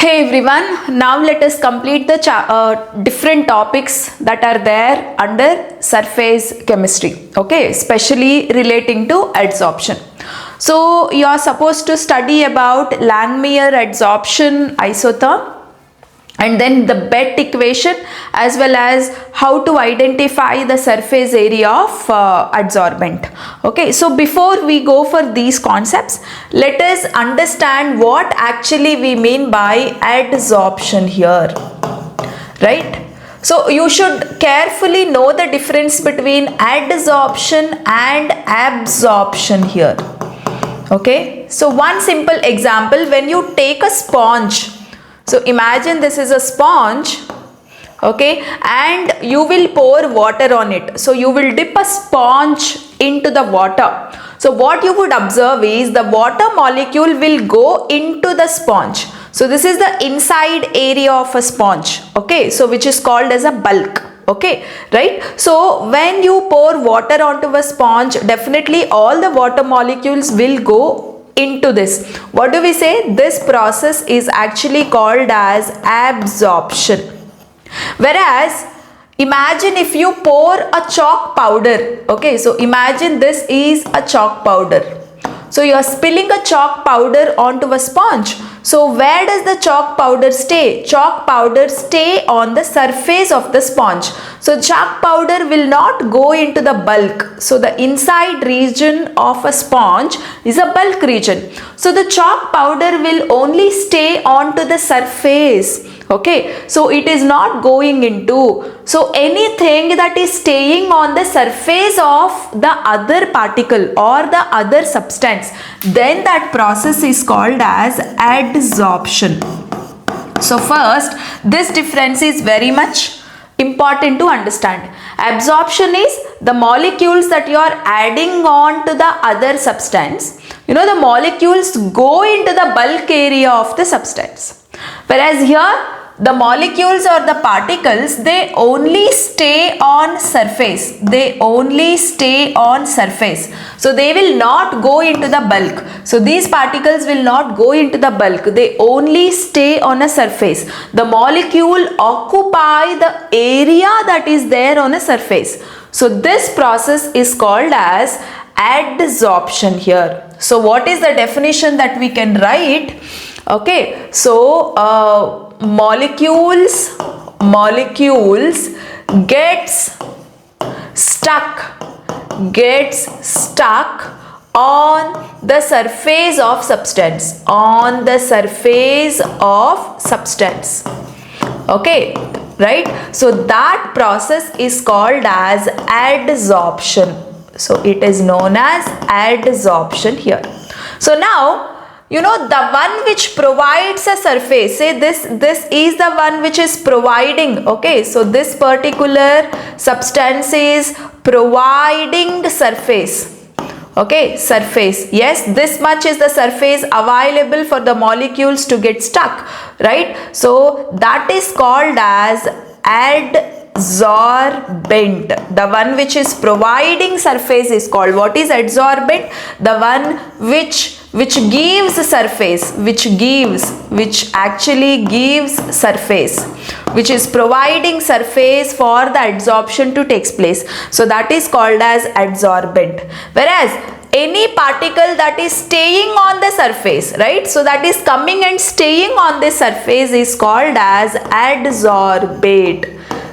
Hey everyone, now let us complete the different topics that are there under surface chemistry, okay, especially relating to adsorption. So you are supposed to study about Langmuir adsorption isotherm and then the BET equation as well as how to identify the surface area of adsorbent. Okay, so before we go for these concepts, let us understand what actually we mean by adsorption here, right? So you should carefully know the difference between adsorption and absorption here. Okay, so one simple example, when you take a sponge, so imagine this is a sponge, okay, and you will pour water on it. So you will dip a sponge into the water. So what you would observe is the water molecule will go into the sponge. So this is the inside area of a sponge, okay, so which is called as a bulk. Okay, right? So when you pour water onto a sponge, definitely all the water molecules will go into this. What do we say? This process is actually called as absorption. Whereas imagine if you pour a chalk powder, okay, so imagine this is a chalk powder. So you are spilling a chalk powder onto a sponge. So where does the chalk powder stay? Chalk powder stay on the surface of the sponge. So chalk powder will not go into the bulk. So the inside region of a sponge is a bulk region. So the chalk powder will only stay onto the surface. Okay, so it is not going into. So anything that is staying on the surface of the other particle or the other substance, then that process is called as adsorption. So first, this difference is very much important to understand. Absorption is the molecules that you are adding on to the other substance. You know, the molecules go into the bulk area of the substance. Whereas here, the molecules or the particles, they only stay on surface. They only stay on surface. So they will not go into the bulk. So these particles will not go into the bulk. They only stay on a surface. The molecule occupy the area that is there on a surface. So this process is called as adsorption here. So what is the definition that we can write? Okay, so molecules gets stuck on the surface of substance, okay, right? So that process is called as adsorption. So it is known as adsorption here. So now, you know, the one which provides a surface, say this is the one which is providing, okay, so this particular substance is providing surface, okay, surface, yes, this much is the surface available for the molecules to get stuck, right? So that is called as adsorbent. The one which is providing surface is called, what is adsorbent? The one which gives surface, which actually gives surface, which is providing surface for the adsorption to take place. So that is called as adsorbent. Whereas any particle that is staying on the surface, right, so that is coming and staying on the surface is called as adsorbate.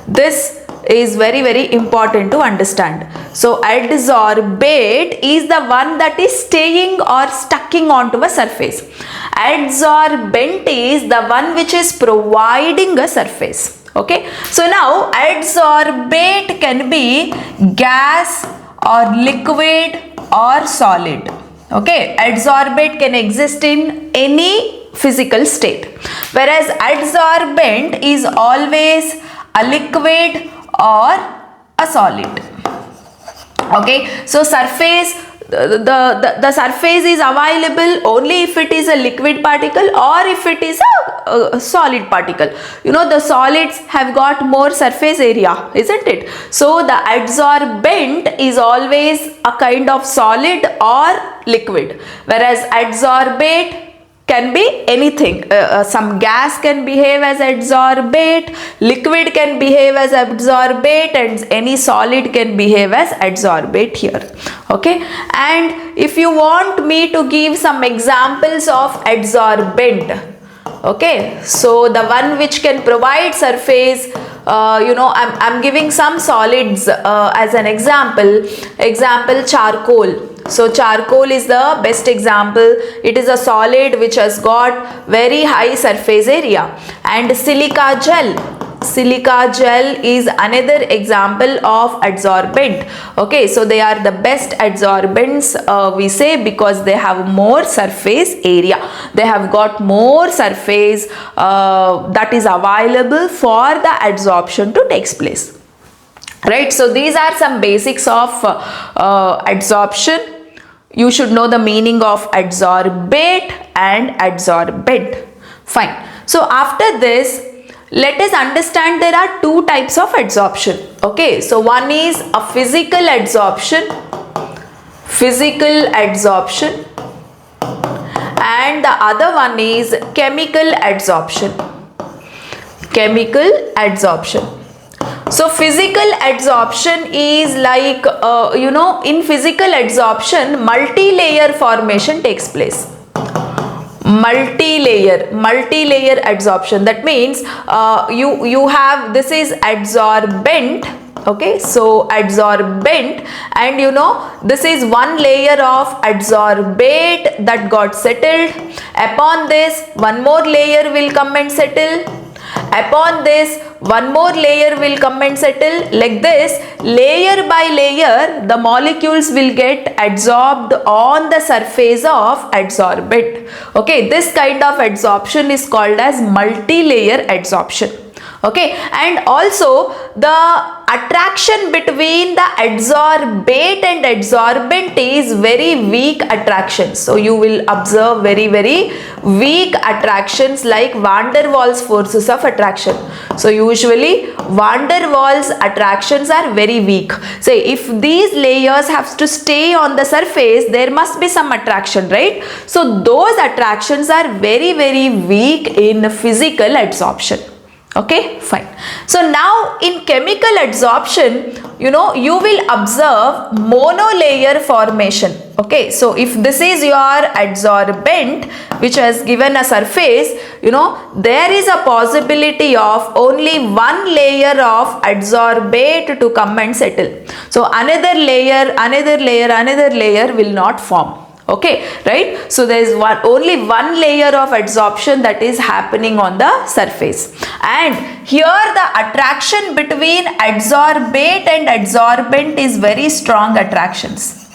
This is very, very important to understand. So adsorbate is the one that is staying or stucking onto a surface. Adsorbent is the one which is providing a surface. Okay, so now adsorbate can be gas or liquid or solid. Okay, adsorbate can exist in any physical state, whereas adsorbent is always a liquid or a solid. Okay, so surface, the surface is available only if it is a liquid particle or if it is a solid particle. You know, the solids have got more surface area, isn't it? So the adsorbent is always a kind of solid or liquid, whereas adsorbate can be anything. Some gas can behave as adsorbate, liquid can behave as adsorbate, and any solid can behave as adsorbate here. Okay, and if you want me to give some examples of adsorbent, okay, so the one which can provide surface, I'm giving some solids as an example charcoal. So charcoal is the best example. It is a solid which has got very high surface area. And silica gel is another example of adsorbent. Okay, so they are the best adsorbents, we say, because they have more surface area. They have got more surface that is available for the adsorption to take place. Right, so these are some basics of adsorption. You should know the meaning of adsorbate and adsorbent. Fine. So after this, let us understand there are two types of adsorption. Okay, so one is a physical adsorption, and the other one is chemical adsorption. So physical adsorption is like, in physical adsorption, multi-layer formation takes place. Multi-layer adsorption. That means you have, this is adsorbent. Okay, so adsorbent, and this is one layer of adsorbate that got settled. Upon this, one more layer will come and settle. Upon this, one more layer will come and settle. Like this, layer by layer, the molecules will get adsorbed on the surface of adsorbate. Okay, this kind of adsorption is called as multi-layer adsorption. Okay, and also the attraction between the adsorbate and adsorbent is very weak attraction. So you will observe very weak attractions like van der Waals forces of attraction. So usually van der Waals attractions are very weak. Say if these layers have to stay on the surface, there must be some attraction, right? So those attractions are very weak in physical adsorption. Okay, fine. So now in chemical adsorption, you will observe monolayer formation. Okay, so if this is your adsorbent which has given a surface, there is a possibility of only one layer of adsorbate to come and settle. So another layer will not form. Okay, right? So there is only one layer of adsorption that is happening on the surface, and here the attraction between adsorbate and adsorbent is very strong attractions.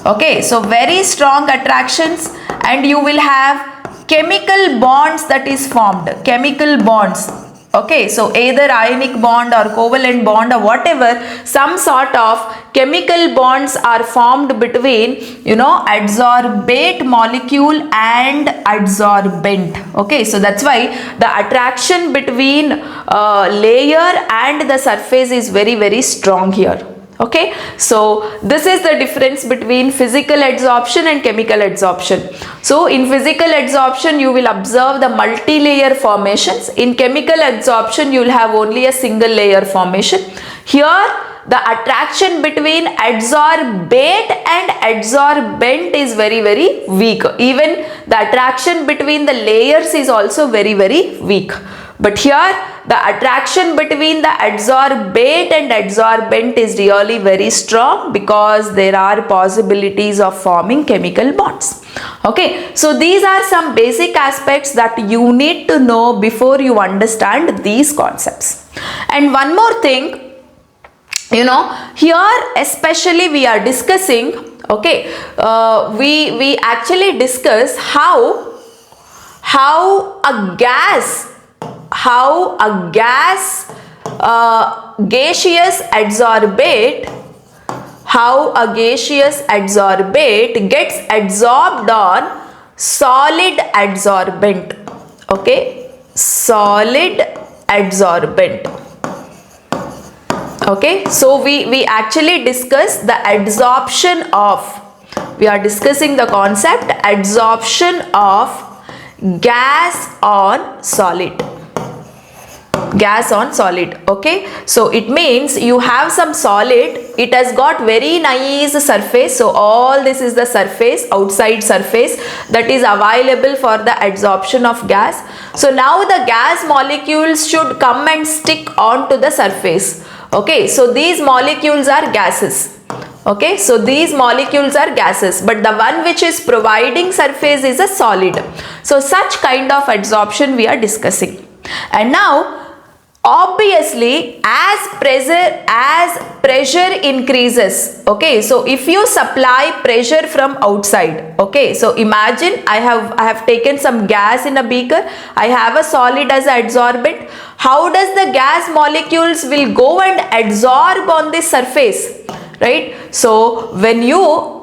Okay, so very strong attractions, and you will have chemical bonds that is formed. Chemical bonds. Okay, so either ionic bond or covalent bond or whatever, some sort of chemical bonds are formed between, adsorbate molecule and adsorbent. Okay, so that's why the attraction between layer and the surface is very strong here. Okay, so this is the difference between physical adsorption and chemical adsorption. So in physical adsorption, you will observe the multi-layer formations. In chemical adsorption, you will have only a single layer formation. Here, the attraction between adsorbate and adsorbent is very weak. Even the attraction between the layers is also very weak. But here, the attraction between the adsorbate and adsorbent is really very strong because there are possibilities of forming chemical bonds. Okay, so these are some basic aspects that you need to know before you understand these concepts. And one more thing, here especially we are discussing, okay, we actually discuss how a gaseous adsorbate gets adsorbed on solid adsorbent. Okay, solid adsorbent. Okay, so we actually discuss the adsorption of, we are discussing the concept adsorption of gas on solid. Gas on solid. Okay, so it means you have some solid, it has got very nice surface. So all this is the surface, outside surface, that is available for the adsorption of gas. So now the gas molecules should come and stick onto the surface. Okay, so these molecules are gases. Okay, so these molecules are gases, but the one which is providing surface is a solid. So such kind of adsorption we are discussing. And now obviously as pressure increases, okay, so if you supply pressure from outside, okay, so imagine I have taken some gas in a beaker, I have a solid as an adsorbent. How does the gas molecules will go and adsorb on this surface, right? So when you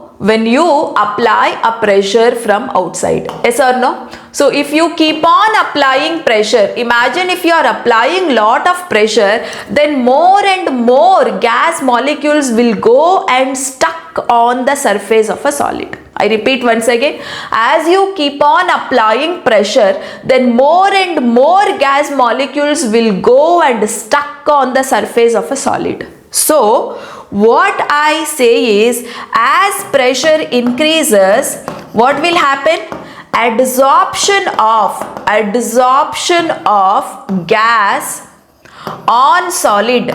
apply a pressure from outside, yes or no? So if you keep on applying pressure, imagine if you are applying lot of pressure, then more and more gas molecules will go and stuck on the surface of a solid. I repeat once again, as you keep on applying pressure, then more and more gas molecules will go and stuck on the surface of a solid. So what I say is, as pressure increases, what will happen? Adsorption of gas on solid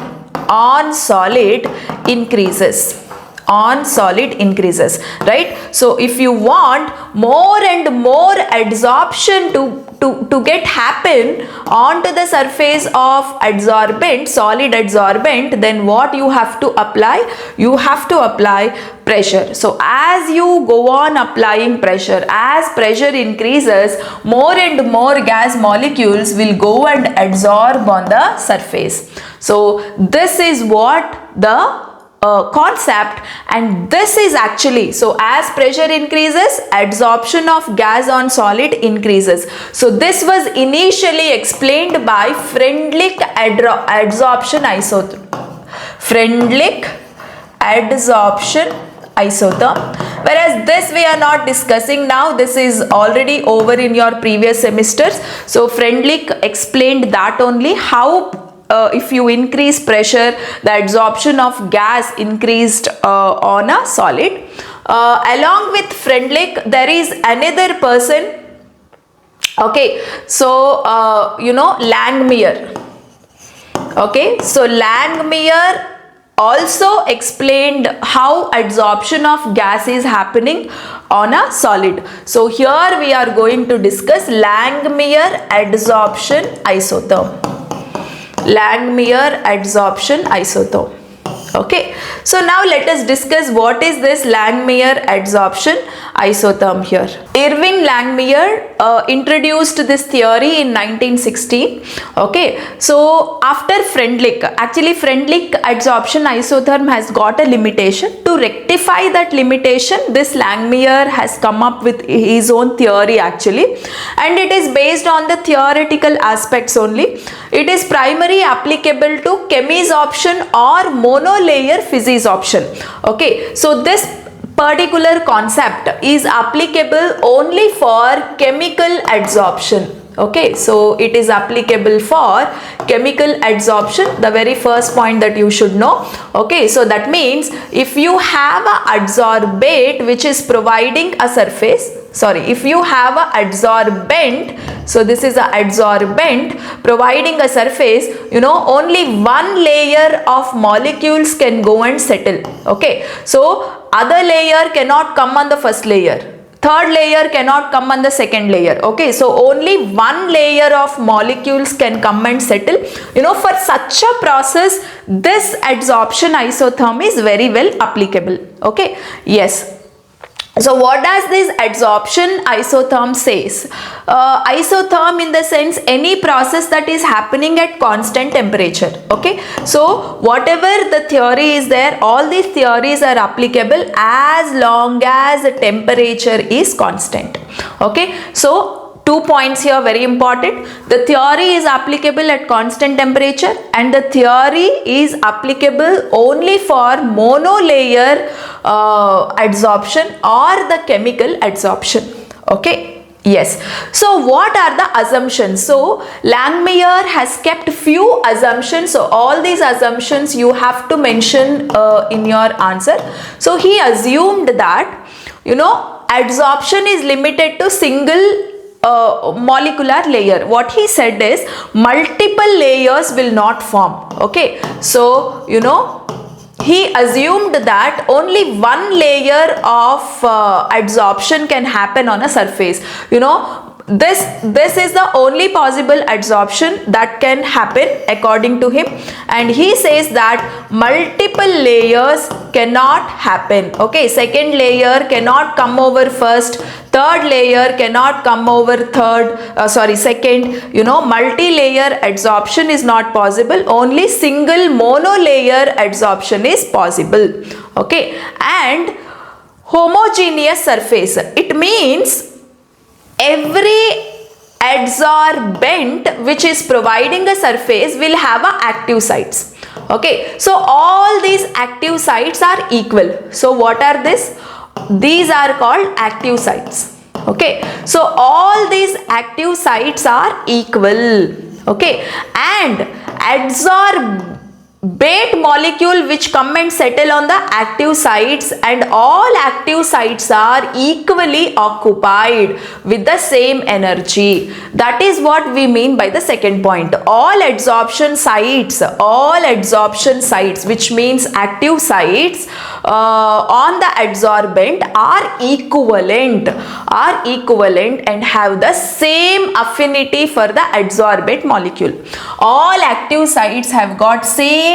increases. On solid increases, right? So if you want more and more adsorption to get happen onto the surface of adsorbent, solid adsorbent, then what you have to apply? You have to apply pressure. So as you go on applying pressure, as pressure increases, more and more gas molecules will go and adsorb on the surface. So this is what the concept, and this is actually, so as pressure increases, adsorption of gas on solid increases. So this was initially explained by Freundlich adsorption isotherm. Freundlich adsorption isotherm, whereas this we are not discussing now, this is already over in your previous semesters. So Freundlich explained that only, how if you increase pressure, the adsorption of gas increased on a solid. Along with Freundlich, there is another person, okay, so Langmuir. Okay, so Langmuir also explained how adsorption of gas is happening on a solid. So here we are going to discuss Langmuir adsorption isotherm. Langmuir adsorption isotherm. Okay, so now let us discuss what is this Langmuir adsorption isotherm here. Erwin Langmuir introduced this theory in 1916. Okay, so after Freundlich, actually Freundlich adsorption isotherm has got a limitation. To rectify that limitation, this Langmuir has come up with his own theory actually, and it is based on the theoretical aspects only. It is primarily applicable to chemisorption or monolayer physisorption. Okay, so this particular concept is applicable only for chemical adsorption. Okay, so it is applicable for chemical adsorption, the very first point that you should know. Okay, so that means if you have a adsorbate which is providing a surface, if you have a adsorbent, so this is a adsorbent providing a surface, only one layer of molecules can go and settle. Okay, so other layer cannot come on the first layer, third layer cannot come on the second layer. Okay, so only one layer of molecules can come and settle. For such a process, this adsorption isotherm is very well applicable. Okay, yes. So what does this adsorption isotherm says? Isotherm in the sense any process that is happening at constant temperature. Okay, so whatever the theory is there, all these theories are applicable as long as the temperature is constant. Okay, so 2 points here very important. The theory is applicable at constant temperature, and the theory is applicable only for monolayer adsorption or the chemical adsorption. Okay, Yes. So what are the assumptions? So Langmuir has kept few assumptions. So all these assumptions you have to mention in your answer. So he assumed that, you know, adsorption is limited to single molecular layer. What he said is multiple layers will not form. Okay. So, you know, he assumed that only one layer of adsorption can happen on a surface. You know, this is the only possible adsorption that can happen according to him, and he says that multiple layers cannot happen. Okay, second layer cannot come over first, third layer cannot come over second. You know, multi-layer adsorption is not possible, only single monolayer adsorption is possible. Okay, and homogeneous surface, it means every adsorbent which is providing a surface will have a active sites. Okay, so all these active sites are equal. So what are this? These are called active sites. Okay, so all these active sites are equal. Okay, and adsorbate molecule which come and settle on the active sites, and all active sites are equally occupied with the same energy. That is what we mean by the second point. All adsorption sites, which means active sites on the adsorbent are equivalent and have the same affinity for the adsorbate molecule. All active sites have got same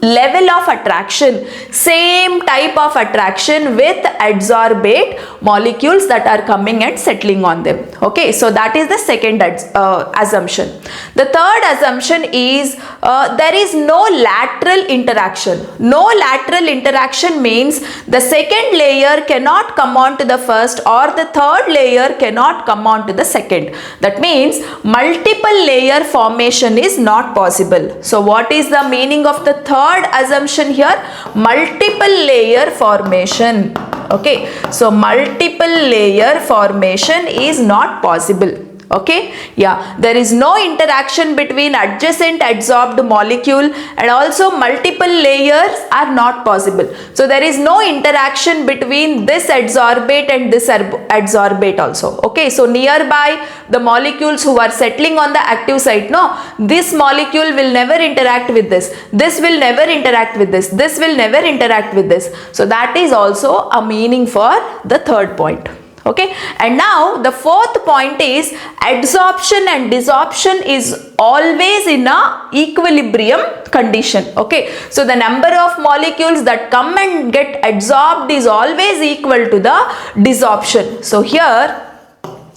level of attraction, same type of attraction with adsorbate molecules that are coming and settling on them. Okay, so that is the second assumption. The third assumption is there is no lateral interaction. No lateral interaction means the second layer cannot come on to the first, or the third layer cannot come on to the second. That means multiple layer formation is not possible. So what is the meaning of the third assumption here? Multiple layer formation. Okay, so multiple layer formation is not possible. Okay, yeah, there is no interaction between adjacent adsorbed molecule, and also multiple layers are not possible. So there is no interaction between this adsorbate and this adsorbate also. Okay, so nearby the molecules who are settling on the active site, no, this molecule will never interact with this will never interact with this will never interact with this. So that is also a meaning for the third point. Okay, and now the fourth point is adsorption and desorption is always in a equilibrium condition. Okay, so the number of molecules that come and get adsorbed is always equal to the desorption. So here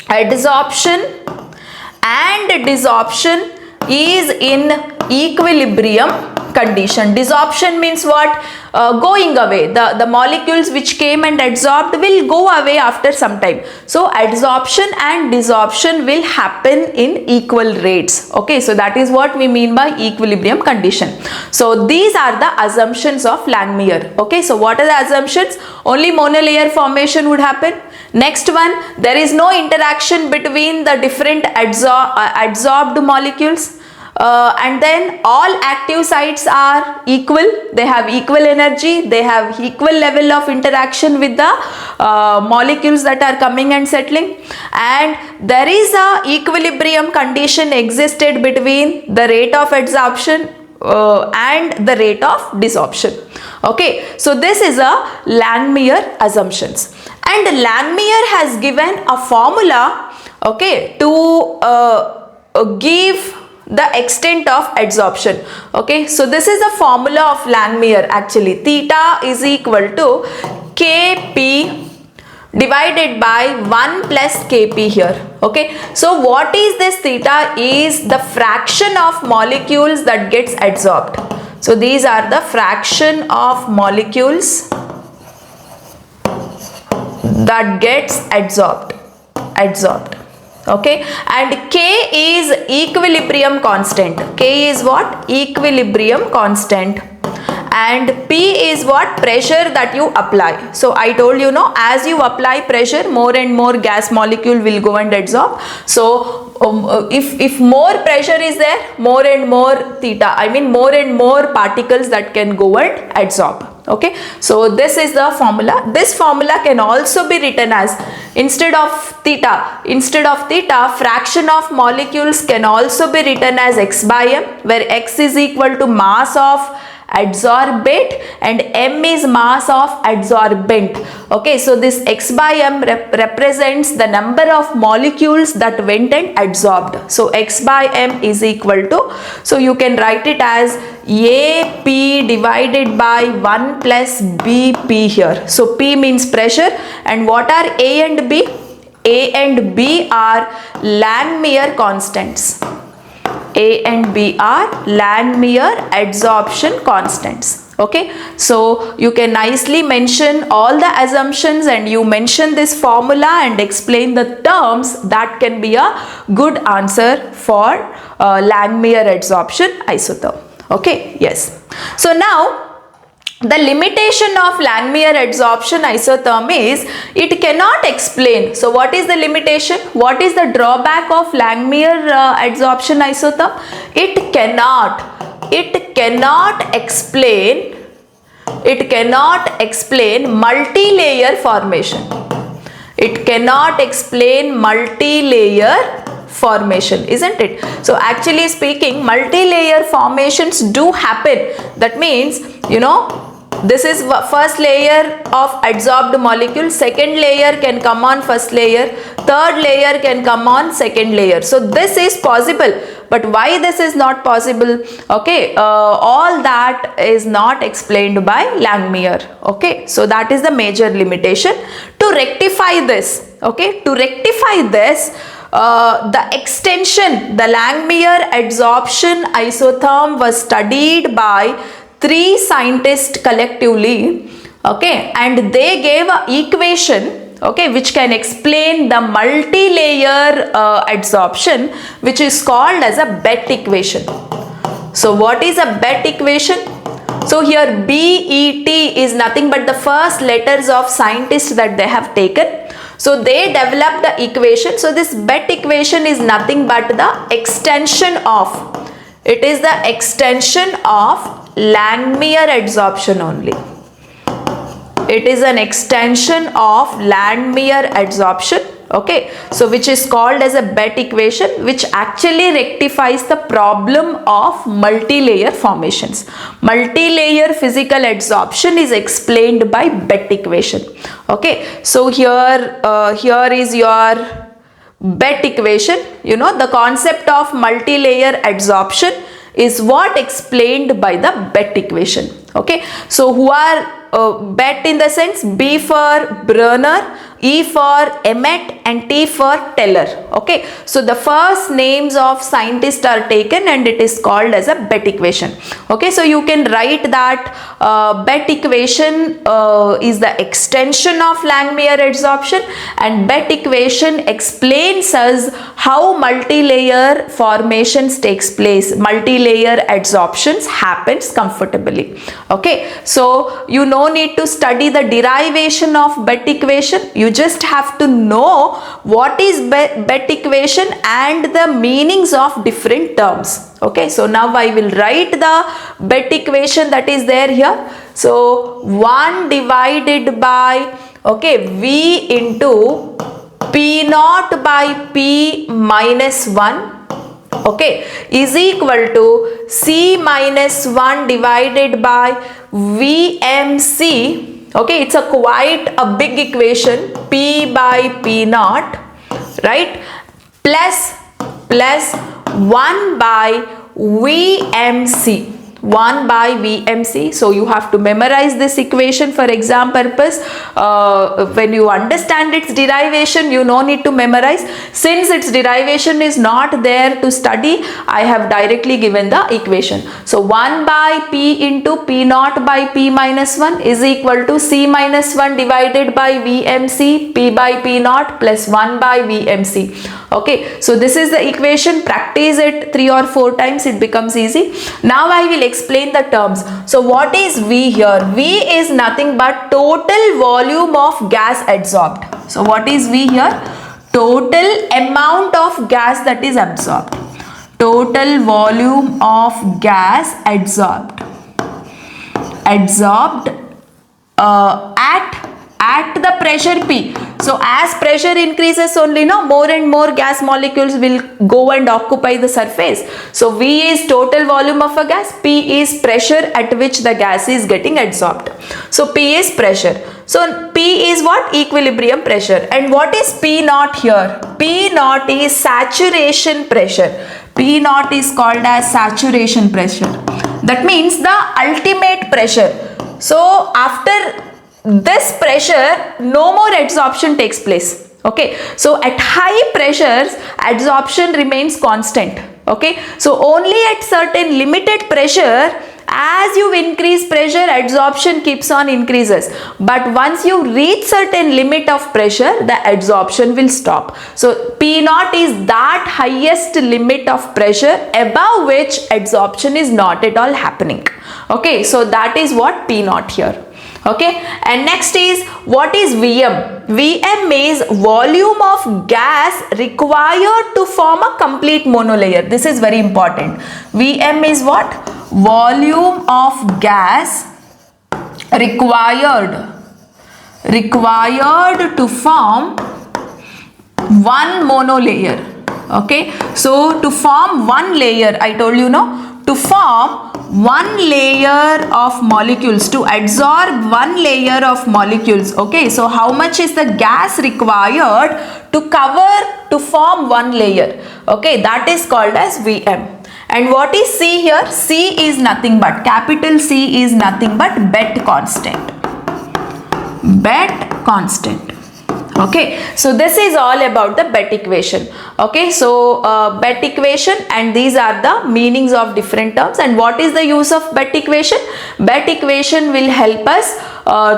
adsorption and desorption is in equilibrium condition. Desorption means what? Going away. The molecules which came and adsorbed will go away after some time. So adsorption and desorption will happen in equal rates. Okay, so that is what we mean by equilibrium condition. So these are the assumptions of Langmuir. Okay, so what are the assumptions? Only monolayer formation would happen. Next one, there is no interaction between the different adsorbed molecules. And then all active sites are equal, they have equal energy, they have equal level of interaction with the molecules that are coming and settling, and there is a equilibrium condition existed between the rate of adsorption and the rate of desorption. Okay, so this is a Langmuir assumptions, and Langmuir has given a formula, okay, to give the extent of adsorption. Okay, so this is the formula of Langmuir actually. Theta is equal to Kp divided by 1 plus Kp here. Okay, so what is this theta? Is the fraction of molecules that gets adsorbed. So these are the fraction of molecules that gets adsorbed. Okay, and K is equilibrium constant. K is what? Equilibrium constant. and P is what? Pressure that you apply. So I told you, no, as you apply pressure, more and more gas molecule will go and adsorb. So if more pressure is there, more and more theta, I mean more and more particles that can go and adsorb. Okay, so this is the formula. This formula can also be written as, instead of theta, fraction of molecules can also be written as x by m, where x is equal to mass of adsorbate and m is mass of adsorbent. Okay, so this x by m represents the number of molecules that went and adsorbed. So x by m is equal to, so you can write it as AP divided by 1 plus BP here. So P means pressure, and what are A and B? A and B are Langmuir constants. A and B are Langmuir adsorption constants. Okay, so you can nicely mention all the assumptions and you mention this formula and explain the terms. That can be a good answer for Langmuir adsorption isotherm. Okay, yes. So now the limitation of Langmuir adsorption isotherm is it cannot explain. So what is the limitation? What is the drawback of Langmuir adsorption isotherm? It cannot explain multi-layer formation. It cannot explain multi-layer formation, isn't it? So actually speaking, multi-layer formations do happen. That means, you know, this is first layer of adsorbed molecule, second layer can come on first layer, third layer can come on second layer. So this is possible, but why this is not possible? Okay, all that is not explained by Langmuir. Okay, so that is the major limitation. To rectify this, okay, the extension, the Langmuir adsorption isotherm was studied by 3 scientists collectively, okay, and they gave an equation, okay, which can explain the multi-layer adsorption, which is called as a BET equation. So what is a BET equation? So here BET is nothing but the first letters of scientists that they have taken. So they developed the equation. So this BET equation is nothing but the extension of, it is the extension of Langmuir adsorption only. It is an extension of Langmuir adsorption. Okay, so which is called as a BET equation, which actually rectifies the problem of multi-layer formations. Multi-layer physical adsorption is explained by BET equation. Okay, so here is your BET equation. You know, the concept of multi-layer adsorption is what explained by the BET equation. Okay, so who are BET in the sense B for Brunner, E for Emmett and T for Teller. Okay, so the first names of scientists are taken and it is called as a BET equation. Okay, so you can write that BET equation is the extension of Langmuir adsorption, and BET equation explains us how multi-layer formations takes place, multi-layer adsorptions happens comfortably. Okay, so you no need to study the derivation of BET equation. You just have to know what is BET equation and the meanings of different terms. Okay, so now I will write the BET equation that is there here. So 1 divided by, okay, V into P naught by P minus 1, okay, is equal to C minus 1 divided by VMC. Okay, it's a quite a big equation, P by P naught, right, plus 1 by VMC. 1 by VMC. So you have to memorize this equation for exam purpose. When you understand its derivation, you no need to memorize. Since its derivation is not there to study, I have directly given the equation. So 1 by P into P naught by P minus 1 is equal to C minus 1 divided by VMC P by P naught plus 1 by VMC. Okay, so this is the equation. Practice it 3 or 4 times, it becomes easy. Now I will explain the terms. So what is V here? V is nothing but total volume of gas adsorbed. So what is V here? Total amount of gas that is absorbed. Total volume of gas adsorbed. At the pressure P. So as pressure increases only, more and more gas molecules will go and occupy the surface. So V is total volume of a gas, P is pressure at which the gas is getting adsorbed. So P is pressure. So P is what? Equilibrium pressure. And what is P naught here? P naught is saturation pressure. P naught is called as saturation pressure. That means the ultimate pressure. So after this pressure, no more adsorption takes place. Okay, so at high pressures, adsorption remains constant. Okay, so only at certain limited pressure, as you increase pressure, adsorption keeps on increases. But once you reach certain limit of pressure, the adsorption will stop. So P naught is that highest limit of pressure above which adsorption is not at all happening. Okay, so that is what P naught here. Okay, and next is what is Vm? Vm is volume of gas required to form a complete monolayer. This is very important. Vm is what? Volume of gas required to form one monolayer. Okay, so to form one layer, I told you, to form one layer of molecules, to adsorb one layer of molecules. Okay, so how much is the gas required to form one layer? Okay, that is called as Vm. And what is C here? C is nothing but, capital C is nothing but bet constant. Bet constant. Okay, so this is all about the bet equation. Okay, so bet equation, and these are the meanings of different terms. And what is the use of bet equation? Bet equation will help us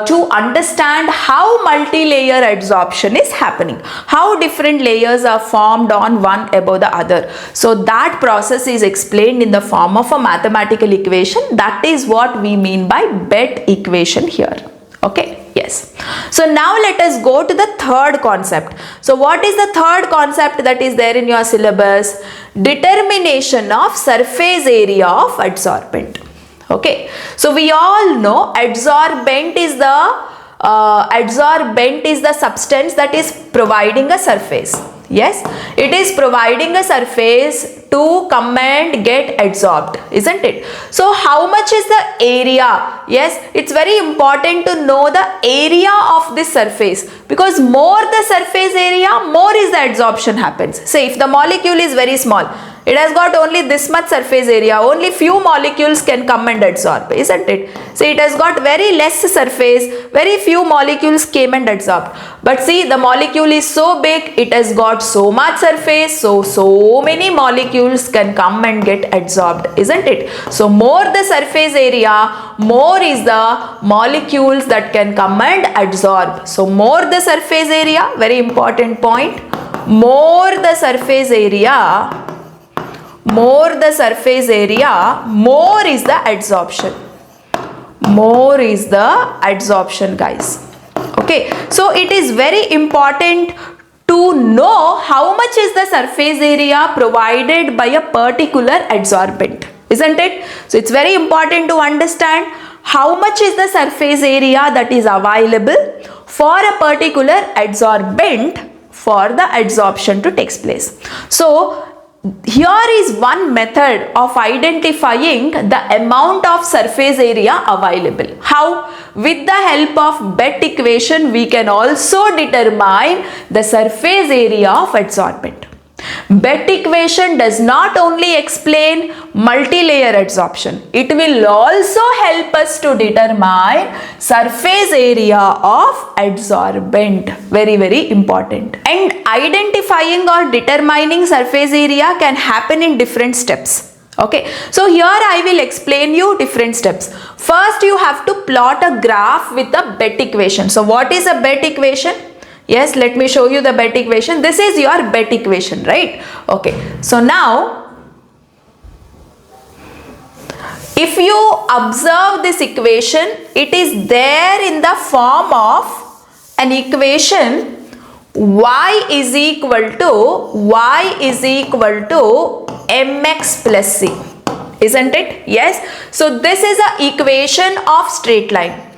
to understand how multi-layer adsorption is happening, how different layers are formed on one above the other. So that process is explained in the form of a mathematical equation. That is what we mean by bet equation here. Okay. Yes. So now let us go to the third concept. So what is the third concept that is there in your syllabus? Determination of surface area of adsorbent. Okay. So we all know adsorbent is the substance that is providing a surface. Yes, it is providing a surface to come and get adsorbed, isn't it? So how much is the area? Yes, it's very important to know the area of this surface, because more the surface area, more is the adsorption happens. Say if the molecule is very small, it has got only this much surface area, only few molecules can come and adsorb, isn't it? So it has got very less surface, very few molecules came and adsorbed. But see, the molecule is so big, it has got so much surface, so many molecules can come and get adsorbed, isn't it? So more the surface area, more is the molecules that can come and adsorb. So more the surface area, very important point, more the surface area, more is the adsorption. More is the adsorption, guys. Okay, so it is very important to know how much is the surface area provided by a particular adsorbent, isn't it? So it's very important to understand how much is the surface area that is available for a particular adsorbent for the adsorption to take place. So here is one method of identifying the amount of surface area available. How? With the help of bet equation, we can also determine the surface area of adsorbent. Bet equation does not only explain multi-layer adsorption, it will also help us to determine surface area of adsorbent. Very, very important. And identifying or determining surface area can happen in different steps. Okay, so here I will explain you different steps. First, you have to plot a graph with the bet equation. So what is a bet equation? Yes, let me show you the bet equation. This is your bet equation, right? Okay, so now if you observe this equation, it is there in the form of an equation y is equal to mx plus c, isn't it? Yes. So this is a equation of straight line.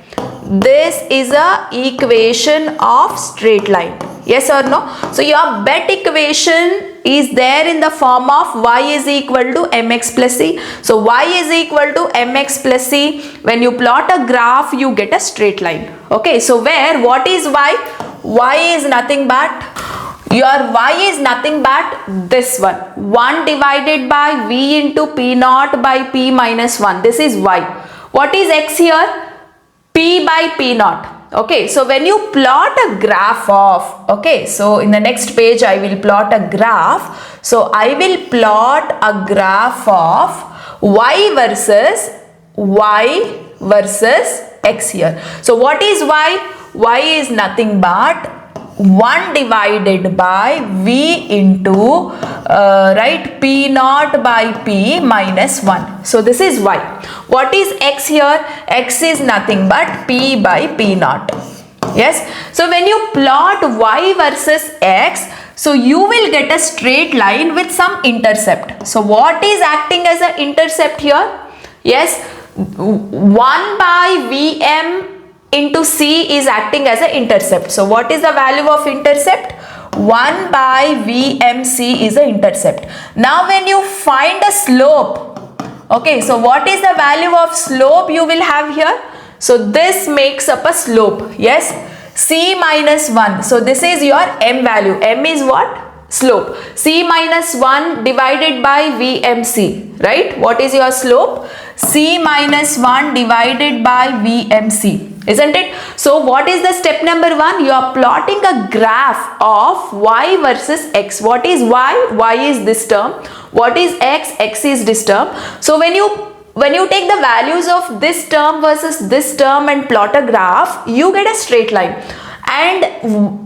This is a equation of straight line. Yes or no? So your bet equation is there in the form of y is equal to mx plus c. So y is equal to mx plus c. When you plot a graph, you get a straight line. Okay, so where what is y? Y is nothing but, your y is nothing but this one, 1 divided by v into p naught by p minus 1. This is y. What is x here? P by P naught. Okay, so when you plot a graph of, okay, so in the next page I will plot a graph. So I will plot a graph of y versus x here. So what is y? Y is nothing but 1 divided by v into right, p naught by p minus 1. So this is y. What is x here? X is nothing but p by p naught. Yes. So when you plot y versus x, so you will get a straight line with some intercept. So what is acting as an intercept here? Yes, 1 by vm into c is acting as an intercept. So what is the value of intercept? 1 by vmc is the intercept. Now when you find a slope, okay, so what is the value of slope you will have here? So this makes up a slope. Yes, c minus 1. So this is your m value. M is what? Slope. C minus 1 divided by vmc, right? What is your slope? C minus 1 divided by vmc. Isn't it? So what is the step number 1? You are plotting a graph of y versus x. What is y? Y is this term. What is x? X is this term. So when you take the values of this term versus this term and plot a graph, you get a straight line. And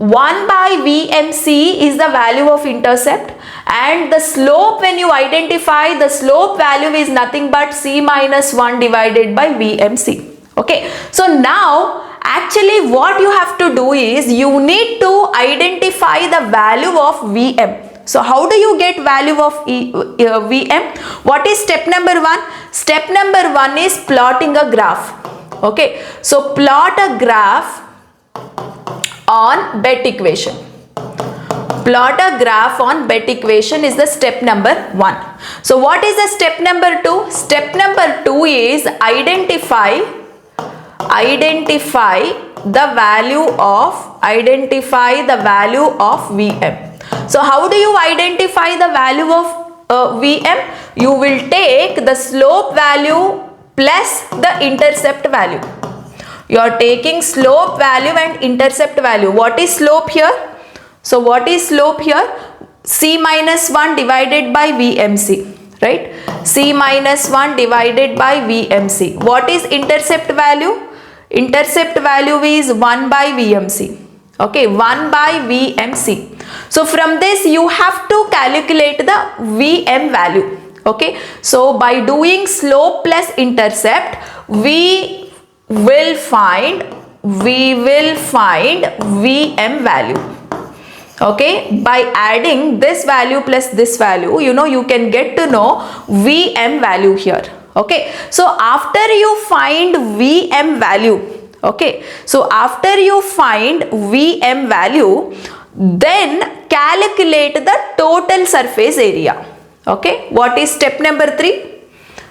1 by vmc is the value of intercept, and the slope, when you identify, the slope value is nothing but c minus 1 divided by vmc. Okay, so now actually what you have to do is you need to identify the value of Vm. So how do you get value of Vm? What is step number 1? Step number 1 is plotting a graph. Okay, so plot a graph on bet equation. Plot a graph on bet equation is the step number 1. So what is the step number 2? Step number 2 is identify the value of Vm. So how do you identify the value of Vm? You will take the slope value plus the intercept value. You are taking slope value and intercept value. What is slope here? So what is slope here? C minus 1 divided by VMC. Right? C minus 1 divided by VMC. What is intercept value? Intercept value is 1 by VMC. Okay, 1 by VMC. So from this you have to calculate the Vm value. Okay, so by doing slope plus intercept, we will find Vm value. Okay, by adding this value plus this value, you can get to know Vm value here. Okay, so after you find Vm value, okay, so after you find Vm value, then calculate the total surface area. Okay, what is step number 3?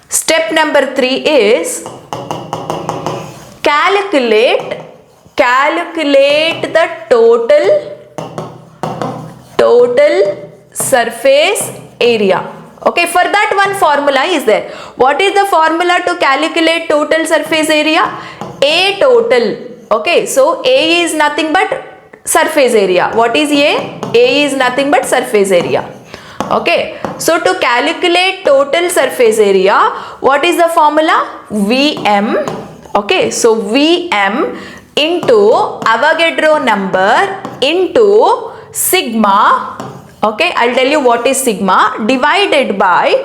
Step number 3 is calculate the total surface area. Okay, for that one formula is there. What is the formula to calculate total surface area? A total. Okay, so A is nothing but surface area. What is A? A is nothing but surface area. Okay, so to calculate total surface area, what is the formula? Vm. Okay, so Vm into Avogadro number into sigma, okay, I'll tell you what is sigma, divided by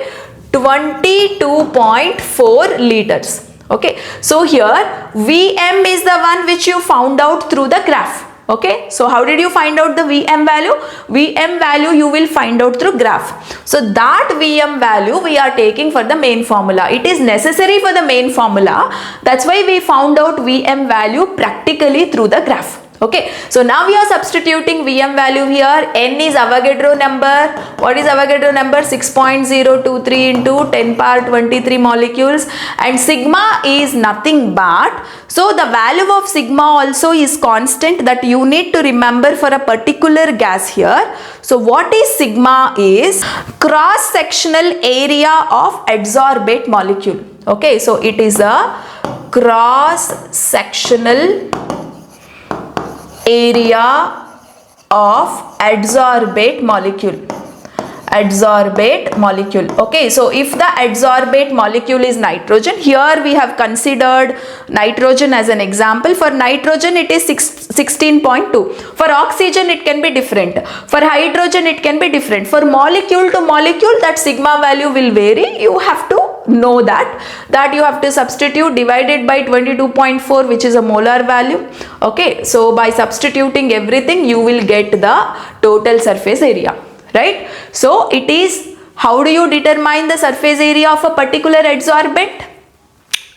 22.4 liters. Okay, so here Vm is the one which you found out through the graph. Okay, so how did you find out the Vm value? Vm value you will find out through graph. So that Vm value we are taking for the main formula. It is necessary for the main formula. That's why we found out Vm value practically through the graph. Okay, so now we are substituting Vm value here. N is Avogadro number. What is Avogadro number? 6.023 into 10 power 23 molecules, and sigma is nothing but, so the value of sigma also is constant, that you need to remember for a particular gas here. So what is sigma is cross sectional area of adsorbate molecule. Okay, so it is a cross sectional area of adsorbate molecule. Adsorbate molecule. Okay, so if the adsorbate molecule is nitrogen, here we have considered nitrogen as an example. For nitrogen it is 16.2. For oxygen it can be different. For hydrogen it can be different. For molecule to molecule that sigma value will vary. You have to know that you have to substitute, divided by 22.4, which is a molar value. Okay, so by substituting everything you will get the total surface area, right? So it is, how do you determine the surface area of a particular adsorbent?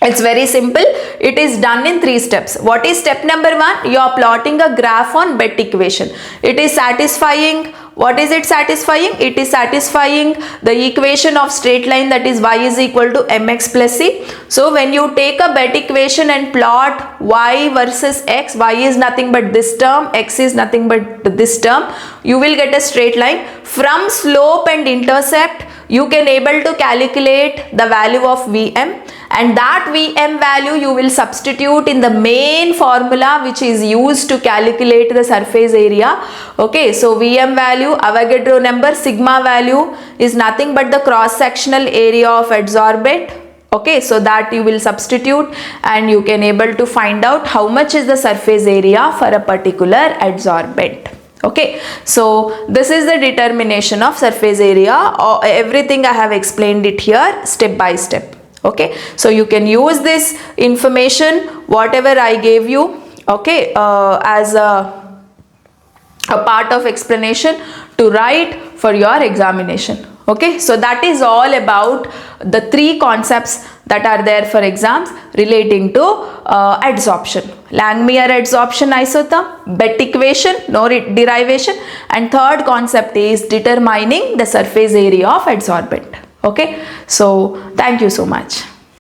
It's very simple. It is done in 3 steps. What is step number 1? You are plotting a graph on Bett equation. It is satisfying. What is it satisfying? It is satisfying the equation of straight line, that is y is equal to mx plus c. So when you take a Bett equation and plot y versus x, y is nothing but this term, x is nothing but this term, you will get a straight line. From slope and intercept you can able to calculate the value of Vm, and that Vm value you will substitute in the main formula which is used to calculate the surface area. Okay, so Vm value, Avogadro number, sigma value is nothing but the cross sectional area of adsorbate. Okay, so that you will substitute and you can able to find out how much is the surface area for a particular adsorbent. Okay, so this is the determination of surface area. Everything I have explained it here step by step. Okay, so you can use this information whatever I gave you, okay, as a part of explanation to write for your examination. Okay, so that is all about the 3 concepts that are there for exams relating to adsorption. Langmuir adsorption isotherm, Bett equation, no derivation, and third concept is determining the surface area of adsorbent. Okay, so thank you so much.